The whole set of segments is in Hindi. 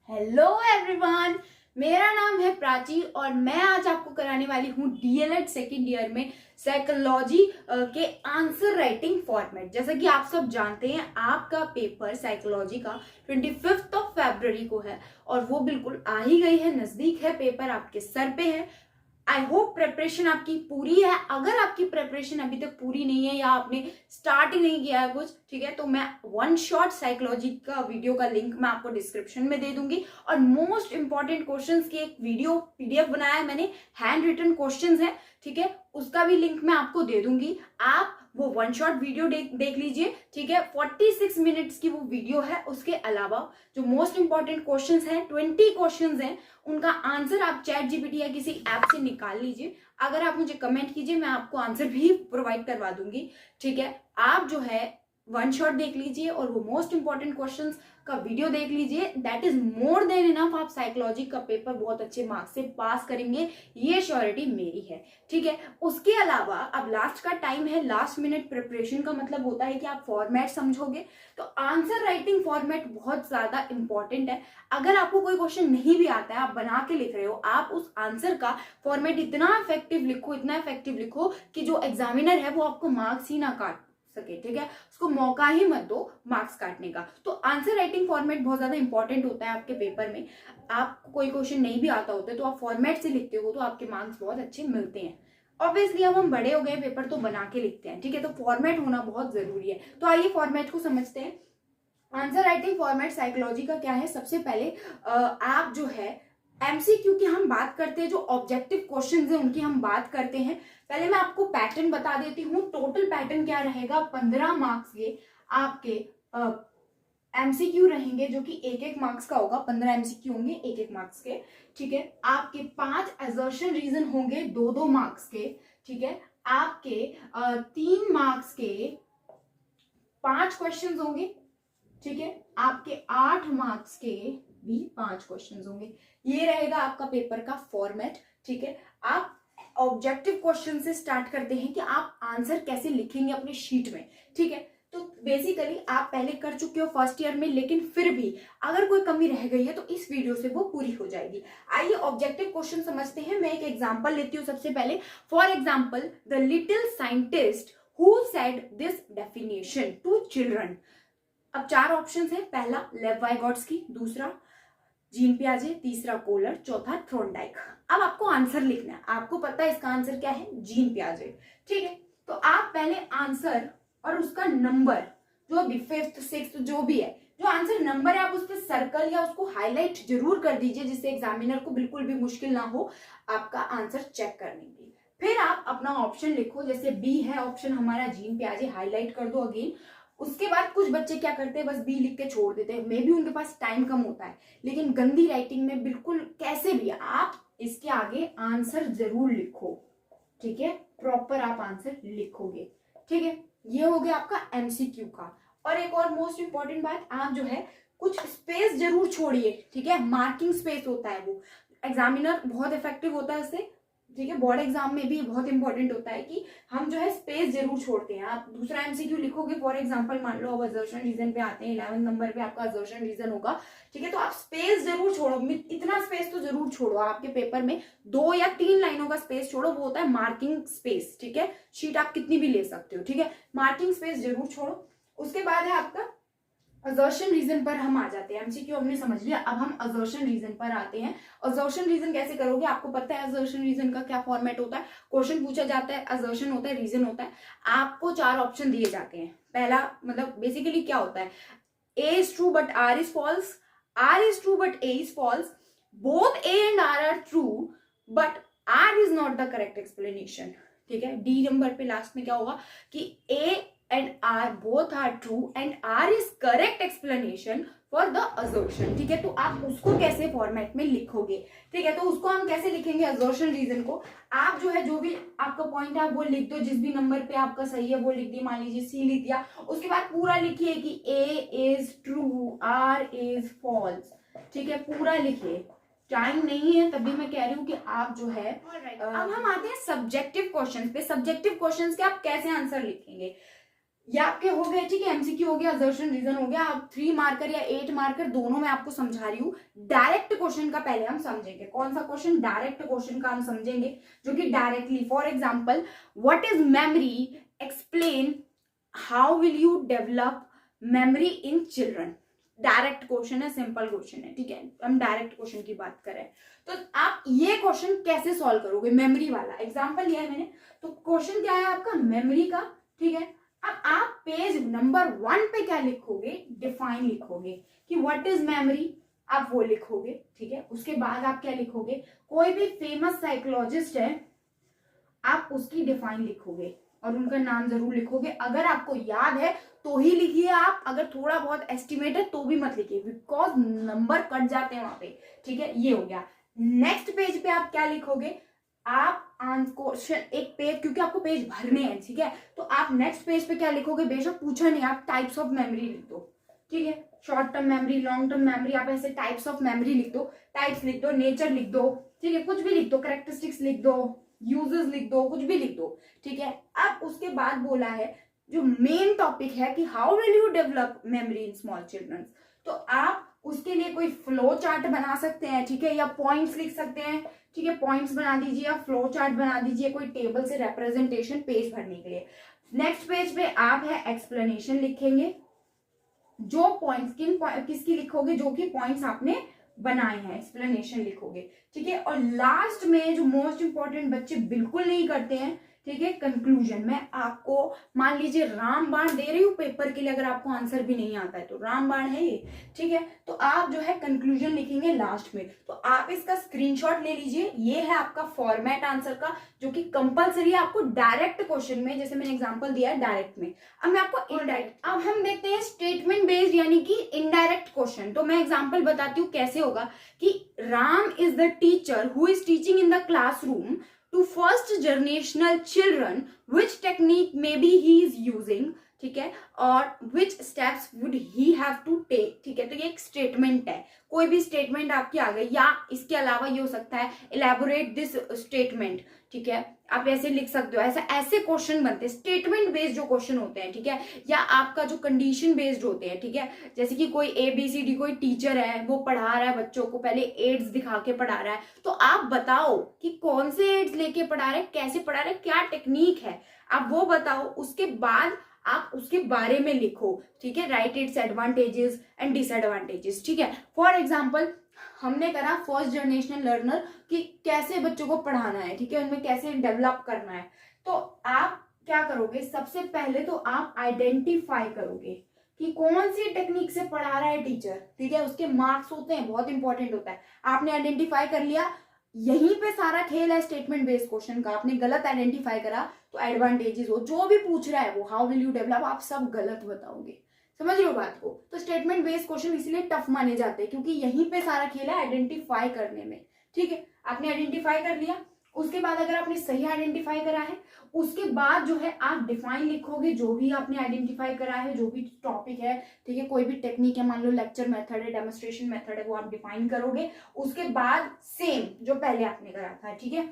हेलो एवरीवन, मेरा नाम है प्राची और मैं आज आपको कराने वाली हूँ डीएलएड सेकेंड ईयर में साइकोलॉजी के आंसर राइटिंग फॉर्मेट। जैसा कि आप सब जानते हैं, आपका पेपर साइकोलॉजी का 25 फरवरी को है और वो बिल्कुल आ ही गई है, नजदीक है, पेपर आपके सर पे है। आई होप प्रेपरेशन आपकी पूरी है। अगर आपकी प्रेपरेशन अभी तक पूरी नहीं है या आपने स्टार्ट ही नहीं किया है कुछ, ठीक है, तो मैं वन शॉट साइकोलॉजी का वीडियो का लिंक मैं आपको डिस्क्रिप्शन में दे दूंगी और मोस्ट इंपॉर्टेंट क्वेश्चंस की एक वीडियो पीडीएफ बनाया है मैंने, हैंड रिटन क्वेश्चंस है, ठीक है, उसका भी लिंक मैं आपको दे दूंगी। आप वो वन शॉट वीडियो देख लीजिए, ठीक है। 46 मिनट्स की वो वीडियो है। उसके अलावा जो मोस्ट इंपॉर्टेंट क्वेश्चंस हैं, 20 क्वेश्चंस हैं, उनका आंसर आप चैट जीपीटी या किसी ऐप से निकाल लीजिए। अगर आप मुझे कमेंट कीजिए, मैं आपको आंसर भी प्रोवाइड करवा दूंगी, ठीक है। आप जो है वन शॉट देख लीजिए और वो मोस्ट इंपॉर्टेंट क्वेश्चंस का वीडियो देख लीजिए। That is more than enough. आप साइकोलॉजी का पेपर बहुत अच्छे मार्क्स से पास करेंगे, ये श्योरिटी मेरी है, ठीक है। उसके अलावा अब लास्ट का टाइम है, लास्ट मिनट प्रिपरेशन का मतलब होता है कि आप फॉर्मेट समझोगे, तो आंसर राइटिंग फॉर्मेट बहुत ज्यादा इंपॉर्टेंट है। अगर आपको कोई क्वेश्चन नहीं भी आता है, आप बना के लिख रहे हो, आप उस आंसर का फॉर्मेट इतना इफेक्टिव लिखो कि जो एग्जामिनर है वो आपको मार्क्स ही ना काट सके, ठीक है। उसको मौका ही मत दो मार्क्स काटने का। तो आंसर राइटिंग फॉर्मेट बहुत ज्यादा इंपॉर्टेंट होता है आपके पेपर में। आपको कोई क्वेश्चन नहीं भी आता होता है तो आप फॉर्मेट से लिखते हो तो आपके मार्क्स बहुत अच्छे मिलते हैं। ऑब्वियसली अब हम बड़े हो गए, पेपर तो बना के लिखते हैं, ठीक है, तो फॉर्मेट होना बहुत जरूरी है। तो आइए फॉर्मेट को समझते हैं। आंसर राइटिंग फॉर्मेट साइकोलॉजी का क्या है। सबसे पहले आप जो है एमसीक्यू की हम बात करते हैं, जो ऑब्जेक्टिव क्वेश्चंस हैं उनकी हम बात करते हैं। पहले मैं आपको पैटर्न बता देती हूँ। टोटल पैटर्न क्या रहेगा, 15 मार्क्स के आपके एमसीक्यू रहेंगे, जो कि एक एक मार्क्स का होगा। 15 एमसीक्यू होंगे एक एक मार्क्स के, ठीक है। आपके 5 असर्शन रीजन होंगे 2-2 मार्क्स के, ठीक है। आपके 3 मार्क्स के 5 क्वेश्चन होंगे, ठीक है। आपके 8 मार्क्स के भी 5 क्वेश्चंस होंगे। ये रहेगा आपका पेपर का फॉर्मेट, ठीक है। आप ऑब्जेक्टिव क्वेश्चन से स्टार्ट करते हैं कि आप आंसर कैसे लिखेंगे अपने शीट में, ठीक है। तो बेसिकली आप पहले कर चुके हो फर्स्ट ईयर में, लेकिन फिर भी अगर कोई कमी रह गई है तो इस वीडियो से वो पूरी हो जाएगी। आइए ऑब्जेक्टिव क्वेश्चन समझते हैं। मैं एक एग्जाम्पल लेती हूँ सबसे पहले। For example, the little scientist who said this definition to children. अब 4 ऑप्शन है। पहला लेव वाइगॉट्स्की, दूसरा जीन पियाजे, तीसरा कोलर, चौथा थ्रोनडाइक। अब आपको आंसर लिखना है। आपको पता है इसका आंसर क्या है, जीन पियाजे, ठीक है। तो आप पहले आंसर और उसका नंबर, जो भी 5th 6th जो भी है, जो आंसर नंबर है, आप उस पर सर्कल या उसको हाईलाइट जरूर कर दीजिए, जिससे एग्जामिनर को बिल्कुल भी मुश्किल ना हो आपका आंसर चेक करने की। फिर आप अपना ऑप्शन लिखो। जैसे बी है ऑप्शन हमारा, जीन पियाजे, हाईलाइट कर दो अगेन। उसके बाद कुछ बच्चे क्या करते हैं, बस बी लिख के छोड़ देते हैं। मे भी उनके पास टाइम कम होता है, लेकिन गंदी राइटिंग में बिल्कुल कैसे भी आप इसके आगे आंसर जरूर लिखो, ठीक है। प्रॉपर आप आंसर लिखोगे, ठीक है। ये हो गया आपका एमसीक्यू का। और एक और मोस्ट इंपॉर्टेंट बात, आप जो है कुछ स्पेस जरूर छोड़िए, ठीक है। मार्किंग स्पेस होता है वो, एग्जामिनर बहुत इफेक्टिव होता है इससे, ठीक है। बोर्ड एग्जाम में भी बहुत इंपॉर्टेंट होता है कि हम जो है स्पेस जरूर छोड़ते हैं। आप दूसरा एमसीक्यू लिखोगे, फॉर एग्जांपल मान लो अब असर्शन रीजन पे आते हैं, 11 नंबर पे आपका असर्शन रीजन होगा, ठीक है। तो आप स्पेस जरूर छोड़ो, इतना स्पेस तो जरूर छोड़ो। आपके पेपर में 2 या 3 लाइनों का स्पेस छोड़ो, वो होता है मार्किंग स्पेस, ठीक है। शीट आप कितनी भी ले सकते हो, ठीक है, मार्किंग स्पेस जरूर छोड़ो। उसके बाद है आपका असर्शन रीजन पर हम आ जाते हैं। एमसीक्यू हमने समझ लिया, अब हम असर्शन रीजन पर आते हैं। असर्शन रीजन कैसे करोगे, आपको पता है असर्शन रीजन का क्या फॉर्मेट होता है। क्वेश्चन पूछा जाता है, असर्शन होता है, रीजन होता है। आपको 4 ऑप्शन दिए जाते हैं। पहला मतलब बेसिकली क्या होता है, A is true but R is false, R is true but A is false, both A and R true but R is not the correct explanation, ठीक है। डी नंबर पे लास्ट में क्या होगा कि ए and R both are true and R is correct explanation for the assertion, ठीक है। तो आप उसको कैसे फॉर्मेट में लिखोगे, ठीक है। तो उसको हम कैसे लिखेंगे, assertion रीजन को आप जो है, जो भी आपका पॉइंट है आप वो लिख दो, जिस भी नंबर पे आपका सही है वो लिख दिया। मान लीजिए सी लिख दिया, उसके बाद पूरा लिखिए कि A is true, R is false, ठीक है, पूरा लिखिए। टाइम नहीं है तभी मैं कह रही हूँ कि आप जो है अब हम आते हैं सब्जेक्टिव क्वेश्चन पे। सब्जेक्टिव क्वेश्चन के आप कैसे आंसर लिखेंगे, ये आपके हो गए, ठीक है, एमसीक्यू हो गया, असर्शन रीजन हो गया। अब 3 मार्कर या 8 मार्कर दोनों मैं आपको समझा रही हूँ। डायरेक्ट क्वेश्चन का पहले हम समझेंगे। कौन सा क्वेश्चन? डायरेक्ट क्वेश्चन का हम समझेंगे, जो कि directly, for example, what is memory, explain how will you develop memory in children. Direct question है, सिंपल क्वेश्चन है, ठीक है, हम डायरेक्ट क्वेश्चन की बात करें तो आप ये क्वेश्चन कैसे सॉल्व करोगे? मेमोरी वाला एग्जाम्पल लिया है मैंने, तो क्वेश्चन क्या है आपका? मेमोरी का, ठीक है। अब आप पेज नंबर 1 पे क्या लिखोगे? डिफाइन लिखोगे कि व्हाट इज मेमोरी, आप वो लिखोगे, ठीक है। उसके बाद आप क्या लिखोगे? कोई भी फेमस साइकोलॉजिस्ट है, आप उसकी डिफाइन लिखोगे और उनका नाम जरूर लिखोगे। अगर आपको याद है तो ही लिखिए आप, अगर थोड़ा बहुत एस्टिमेट है तो भी मत लिखिए, बिकॉज नंबर कट जाते हैं वहां पे, ठीक है। ये हो गया। नेक्स्ट पेज पे आप क्या लिखोगे? आप क्वेश्चन एक पेज, क्योंकि आपको पेज भरने हैं, ठीक है, तो आप नेक्स्ट पेज पे क्या लिखोगे? बेशक पूछा नहीं, आप टाइप्स ऑफ मेमोरी लिख दो, ठीक है। Short term memory, long term memory, आप ऐसे टाइप्स ऑफ मेमोरी लिख दो, टाइप्स लिख दो, नेचर लिख दो, ठीक है, कुछ भी लिख दो, कैरेक्टरिस्टिक्स लिख दो, यूजेस लिख दो, कुछ भी लिख दो, ठीक है। अब उसके बाद बोला है जो मेन टॉपिक है कि how will you develop memory in small children, तो आप उसके लिए कोई फ्लो चार्ट बना सकते हैं, ठीक है, या पॉइंट्स लिख सकते हैं, ठीक है, पॉइंट्स बना दीजिए या फ्लो चार्ट बना दीजिए, कोई टेबल से रिप्रेजेंटेशन पेज भरने के लिए। नेक्स्ट पेज पे आप है एक्सप्लेनेशन लिखेंगे, जो पॉइंट्स किसकी लिखोगे? जो कि पॉइंट्स आपने बनाए हैं, एक्सप्लेनेशन लिखोगे, ठीक है। और लास्ट में जो मोस्ट इंपॉर्टेंट बच्चे बिल्कुल नहीं करते हैं, ठीक है, कंक्लूजन। मैं आपको मान लीजिए रामबाण दे रही हूँ पेपर के लिए, अगर आपको आंसर भी नहीं आता है तो रामबाण है ये, ठीक है। तो आप जो है कंक्लूजन लिखेंगे लास्ट में, तो आप इसका स्क्रीनशॉट ले लीजिए। ये है आपका फॉर्मेट आंसर का, जो कि कंपलसरी है आपको डायरेक्ट क्वेश्चन में, जैसे मैंने एग्जांपल दिया है डायरेक्ट में। अब मैं आपको इनडायरेक्ट, अब हम देखते हैं स्टेटमेंट बेस्ड यानी कि इनडायरेक्ट क्वेश्चन। तो मैं एग्जांपल बताती हूँ कैसे होगा कि Ram is the teacher who is teaching in the classroom to first generational children, which technique maybe he is using, ठीक है, और which steps would he have to take, ठीक है। तो ये एक स्टेटमेंट है, कोई भी स्टेटमेंट आपकी आ गई, या इसके अलावा ये हो सकता है elaborate this statement, ठीक है, आप ऐसे लिख सकते हो। ऐसे क्वेश्चन बनते हैं, स्टेटमेंट बेस्ड जो क्वेश्चन होते हैं, ठीक है, या आपका जो कंडीशन बेस्ड होते हैं, ठीक है। जैसे कि कोई ABCD, कोई टीचर है वो पढ़ा रहा है बच्चों को, पहले एड्स दिखा के पढ़ा रहा है, तो आप बताओ कि कौन से एड्स लेके पढ़ा रहे हैं, कैसे पढ़ा रहे हैं, क्या टेक्निक है, आप वो बताओ। उसके बाद आप उसके बारे में लिखो, ठीक है, right its advantages and disadvantages, ठीक है। फॉर एग्जाम्पल हमने करा फर्स्ट जनरेशन लर्नर कि कैसे बच्चों को पढ़ाना है, ठीक है, उनमें कैसे डेवलप करना है। तो आप क्या करोगे? सबसे पहले तो आप आइडेंटिफाई करोगे कि कौन सी टेक्निक से पढ़ा रहा है टीचर, ठीक है, उसके मार्क्स होते हैं, बहुत इंपॉर्टेंट होता है। आपने आइडेंटिफाई कर लिया, यहीं पे सारा खेल है स्टेटमेंट बेस्ड क्वेश्चन का। आपने गलत आइडेंटिफाई करा तो एडवांटेजेस हो, जो भी पूछ रहा है वो हाउ विल यू डेवलप, आप सब गलत बताओगे। समझ रहे हो बात को? तो स्टेटमेंट बेस्ड क्वेश्चन इसलिए टफ माने जाते हैं क्योंकि यहीं पे सारा खेल है आइडेंटिफाई करने में, ठीक है। आपने आइडेंटिफाई कर लिया, उसके बाद अगर आपने सही आइडेंटिफाई करा है, उसके बाद जो है आप डिफाइन लिखोगे, जो भी आपने आइडेंटिफाई करा है, जो भी टॉपिक है, ठीक है, कोई भी टेक्निक है, मान लो लेक्चर मेथड है, डेमोन्स्ट्रेशन मेथड है, वो आप डिफाइन करोगे। उसके बाद सेम जो पहले आपने करा था, ठीक है,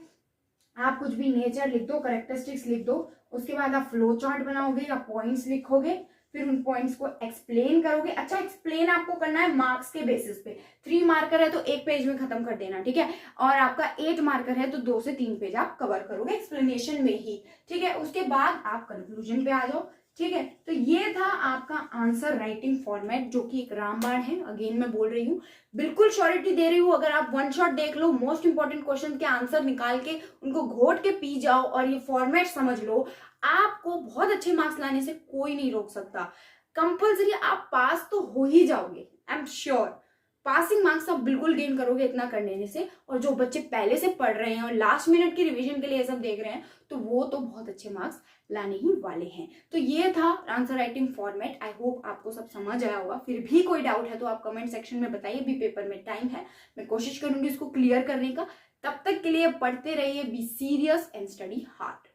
आप कुछ भी नेचर लिख दो, कैरेक्टरिस्टिक्स लिख दो। उसके बाद आप फ्लो चार्ट बनाओगे या पॉइंट्स लिखोगे, फिर उन पॉइंट्स को एक्सप्लेन करोगे। अच्छा, एक्सप्लेन आपको करना है मार्क्स के बेसिस पे। 3 मार्कर है तो 1 पेज में खत्म कर देना, ठीक है, और आपका 8 मार्कर है तो 2 से 3 पेज आप कवर करोगे एक्सप्लेनेशन में ही, ठीक है। उसके बाद आप कंक्लूजन पे आ जाओ, ठीक है। तो ये था आपका आंसर राइटिंग फॉर्मेट, जो कि एक रामबाण है। अगेन मैं बोल रही हूँ, बिल्कुल श्योरिटी दे रही हूँ, अगर आप वन शॉट देख लो, मोस्ट इंपॉर्टेंट क्वेश्चन के आंसर निकाल के उनको घोट के पी जाओ और ये फॉर्मेट समझ लो, आपको बहुत अच्छे मार्क्स लाने से कोई नहीं रोक सकता। कंपल्सरी आप पास तो हो ही जाओगे, I am sure. Passing marks आप बिल्कुल गेन करोगे इतना करने से। और जो बच्चे पहले से पढ़ रहे हैं और लास्ट मिनट की रिवीजन के लिए सब देख रहे हैं, तो वो तो बहुत अच्छे मार्क्स लाने ही वाले हैं। तो ये था answer writing format. I hope आपको सब समझ आया होगा। फिर भी कोई डाउट है तो आप कमेंट सेक्शन में बताइए, भी पेपर में टाइम है, मैं कोशिश करूंगी इसको क्लियर करने का। तब तक के लिए पढ़ते रहिए, be serious and study hard.